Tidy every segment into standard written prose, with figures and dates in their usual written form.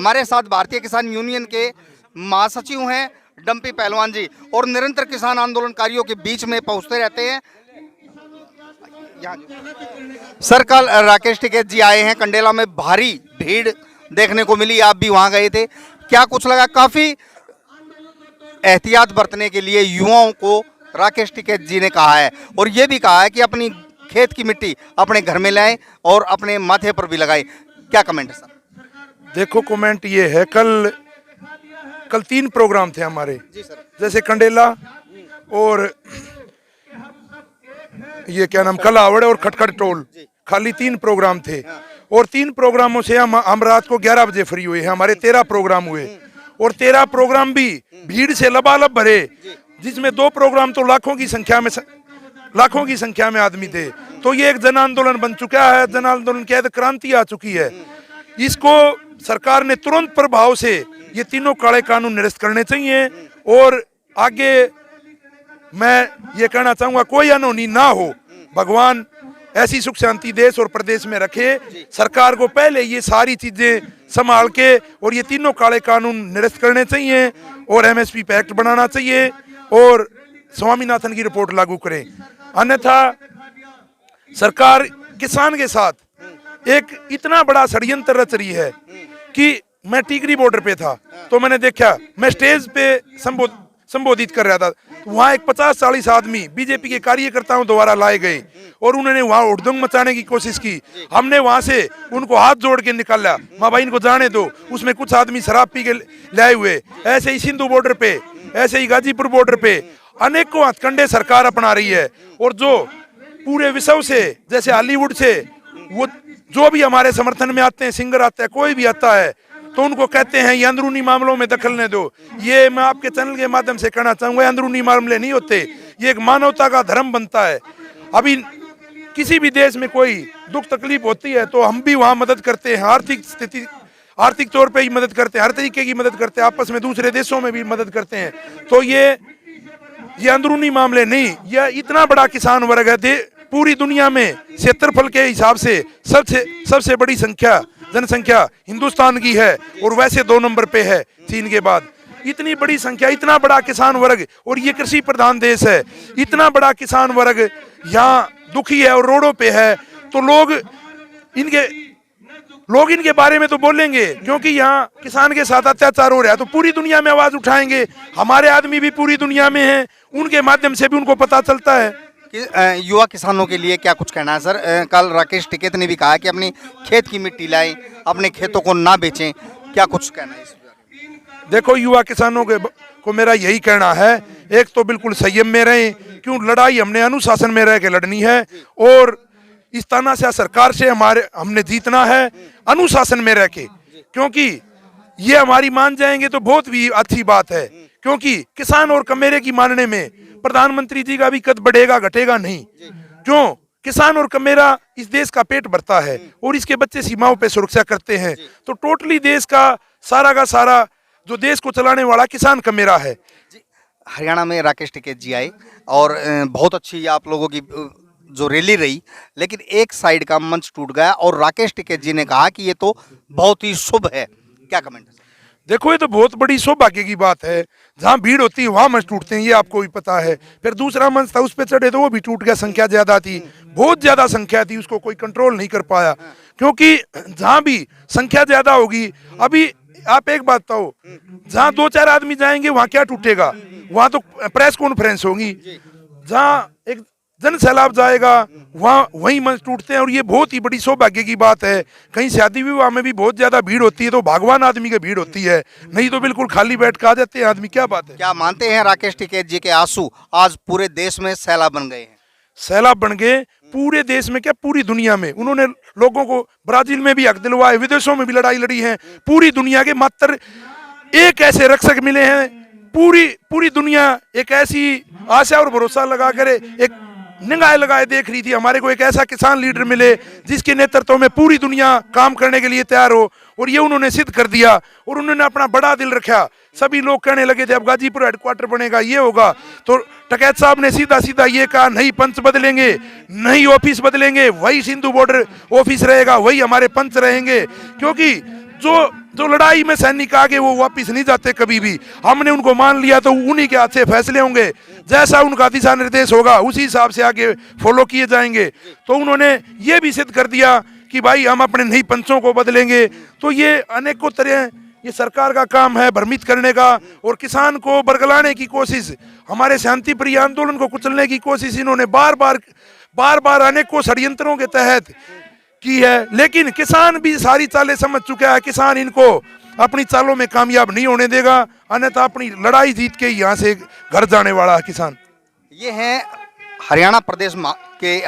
हमारे साथ भारतीय किसान यूनियन के महासचिव हैं डंपी पहलवान जी, और निरंतर किसान आंदोलनकारियों के बीच में पहुंचते रहते हैं। सर, कल राकेश टिकैत जी आए हैं, कंडेला में भारी भीड़ देखने को मिली, आप भी वहां गए थे, क्या कुछ लगा? काफी एहतियात बरतने के लिए युवाओं को राकेश टिकैत जी ने कहा है, और ये भी कहा है कि अपनी खेत की मिट्टी अपने घर में लाएं और अपने माथे पर भी लगाएं। क्या कमेंट है सर? देखो, कमेंट ये है, कल 3 प्रोग्राम थे हमारे जी सर। जैसे कंडेला और ये क्या नाम, कलावड़ और खटखट टोल, खाली 3 प्रोग्राम थे। और 3 प्रोग्रामों से हम रात को 11 बजे फ्री हुए हैं। हमारे 13 प्रोग्राम हुए और 13 प्रोग्राम भी भीड़ से लबालब भरे, जिसमें 2 प्रोग्राम तो लाखों की संख्या में आदमी थे। तो ये एक जन आंदोलन बन चुका है, जन आंदोलन की क्रांति आ चुकी है। इसको सरकार ने तुरंत प्रभाव से ये तीनों काले कानून निरस्त करने चाहिए। और आगे मैं ये कहना चाहूंगा, कोई अनहोनी ना हो, भगवान ऐसी सुख शांति देश और प्रदेश में रखे। सरकार को पहले ये सारी चीजें संभाल के और ये तीनों काले कानून निरस्त करने चाहिए और एमएसपी पे एक्ट बनाना चाहिए और स्वामीनाथन की रिपोर्ट लागू करें। अन्यथा सरकार किसान के साथ एक इतना बड़ा षड्यंत्र रच रही है कि मैं टिकरी बॉर्डर पे था तो मैंने देखा, मैं स्टेज पे संबोधित कर रहा था, तो वहाँ एक 50-40 आदमी बीजेपी के कार्यकर्ताओं द्वारा लाए गए और उन्होंने वहाँ हुड़दंग मचाने की कोशिश की। हमने वहाँ से उनको हाथ जोड़ के निकाला, माँ भाई इनको जाने दो। उसमें कुछ आदमी शराब पी के लाए हुए। ऐसे ही सिंधु बॉर्डर पे, ऐसे ही गाजीपुर बॉर्डर पे अनेकों हथकंडे सरकार अपना रही है। और जो पूरे विश्व से, जैसे हॉलीवुड से, वो जो भी हमारे समर्थन में आते हैं, सिंगर आता है, कोई भी आता है, तो उनको कहते हैं ये अंदरूनी मामलों में दखल न दो। ये मैं आपके चैनल के माध्यम से कहना चाहूंगा, अंदरूनी मामले नहीं होते, ये एक मानवता का धर्म बनता है। अभी किसी भी देश में कोई दुख तकलीफ होती है तो हम भी वहाँ मदद करते हैं, आर्थिक तौर पे ही मदद करते हैं, हर तरीके की मदद करते हैं, आपस में दूसरे देशों में भी मदद करते हैं। तो ये अंदरूनी मामले नहीं, यह इतना बड़ा किसान वर्ग है। पूरी दुनिया में क्षेत्रफल के हिसाब से सबसे बड़ी जनसंख्या हिंदुस्तान की है और वैसे 2 नंबर पे है चीन के बाद। इतनी बड़ी संख्या, इतना बड़ा किसान वर्ग, और ये कृषि प्रधान देश है। इतना बड़ा किसान वर्ग यहाँ दुखी है और रोडों पे है, तो लोग इनके बारे में तो बोलेंगे, क्योंकि यहाँ किसान के साथ अत्याचार हो रहा है, तो पूरी दुनिया में आवाज उठाएंगे। हमारे आदमी भी पूरी दुनिया में हैं, उनके माध्यम से भी उनको पता चलता है। युवा किसानों के लिए क्या कुछ कहना है सर? कल राकेश टिकैत ने भी कहा कि अपनी खेत की मिट्टी लाएं, अपने खेतों को ना बेचें, क्या कुछ कहना है इस बारे में? देखो, युवा किसानों को मेरा यही कहना है, एक तो बिल्कुल संयम में रहें, क्यों लड़ाई हमने अनुशासन में रह के लड़नी है और इस तानाशाह सरकार से हमने जीतना है अनुशासन में रह के, क्योंकि ये हमारी मान जाएंगे तो बहुत भी अच्छी बात है। क्योंकि किसान और कमेरे की मानने में प्रधानमंत्री जी का भी कद बढ़ेगा घटेगा नहीं। क्यों? किसान और कमेरा इस देश का पेट भरता है और इसके बच्चे सीमाओं पे सुरक्षा करते हैं। तो टोटली देश का सारा जो देश को चलाने वाला किसान कमेरा है। हरियाणा में राकेश टिकैत जी आए और बहुत अच्छी आप लोगों की जो रैली रही, लेकिन एक साइड का मंच टूट गया और राकेश टिकैत जी ने कहा कि ये तो बहुत ही शुभ है। क्या कमेंट है? देखो, ये तो बहुत बड़ी सौभाग्य की बात है। जहाँ भीड़ होती है वहाँ मंच टूटते हैं, ये आपको भी पता है। फिर दूसरा मंच था, उस पर चढ़े तो वो भी टूट गया। संख्या ज्यादा थी, बहुत ज्यादा संख्या थी, उसको कोई कंट्रोल नहीं कर पाया। क्योंकि जहाँ भी संख्या ज्यादा होगी, अभी आप एक बात बताओ, जहाँ 2-4 आदमी जाएंगे वहाँ क्या टूटेगा? वहाँ तो प्रेस कॉन्फ्रेंस होगी। जहाँ एक जन सैलाब जाएगा वहीं मंच टूटते हैं और ये बहुत ही बड़ी सौभाग्य की बात है। कहीं शादी विवाह में भी बहुत ज्यादा भीड़ होती है तो भगवान आदमी की भीड़ होती है, नहीं तो बिल्कुल खाली बैठ के आ जाते हैं आदमी। क्या बात है? क्या मानते हैं राकेश टिकैत जी के आंसू आज पूरे देश में सैलाब बन गए हैं? सैलाब बन गए पूरे देश में, क्या पूरी दुनिया में। उन्होंने लोगों को ब्राजील में भी हक दिलवाए, विदेशों में भी लड़ाई लड़ी है। पूरी दुनिया के मात्र एक ऐसे रक्षक मिले हैं, पूरी दुनिया एक ऐसी आशा और भरोसा लगा कर एक निगाह लगाए देख रही थी। हमारे को एक ऐसा किसान लीडर मिले जिसके नेतृत्व में पूरी दुनिया काम करने के लिए तैयार हो, और ये उन्होंने सिद्ध कर दिया। और उन्होंने अपना बड़ा दिल रखा। सभी लोग कहने लगे थे अब गाजीपुर हेडक्वार्टर बनेगा, ये होगा, तो टिकैत साहब ने सीधा ये कहा, नहीं पंच बदलेंगे, नहीं ऑफिस बदलेंगे, वही सिंधु बॉर्डर ऑफिस रहेगा, वही हमारे पंच रहेंगे। क्योंकि जो जो लड़ाई में सैनिक आगे वो वापिस नहीं जाते कभी भी। हमने उनको मान लिया तो उन्हीं के हाथ से फैसले होंगे, जैसा उनका दिशा निर्देश होगा उसी हिसाब से आगे फॉलो किए जाएंगे। तो उन्होंने ये भी सिद्ध कर दिया कि भाई हम अपने नई पंचों को बदलेंगे। तो ये अनेकों तरह ये सरकार का काम है भ्रमित करने का और किसान को बरगलाने की कोशिश, हमारे शांति प्रिय आंदोलन को कुचलने की कोशिश इन्होंने बार बार अनेकों षड्यंत्रों के तहत की है। लेकिन किसान भी सारी चालें समझ चुका है, किसान इनको अपनी चालों में कामयाब नहीं होने देगा, अन्यथा अपनी लड़ाई जीत के यहाँ से घर जाने वाला है किसान। ये हैं हरियाणा प्रदेश के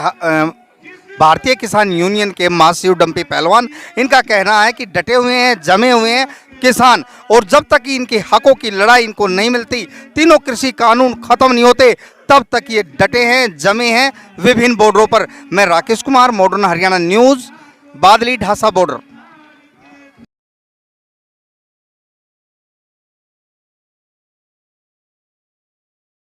भारतीय किसान यूनियन के महासचिव डंपी पहलवान। इनका कहना है कि डटे हुए हैं, जमे हुए हैं किसान, और जब तक इनके हकों की लड़ाई इनको नहीं मिलती, तीनों कृषि कानून खत्म नहीं होते, तब तक ये डटे हैं, जमे हैं विभिन्न बॉर्डरों पर। मैं राकेश कुमार, मॉडर्न हरियाणा न्यूज़, बादली ढासा बॉर्डर।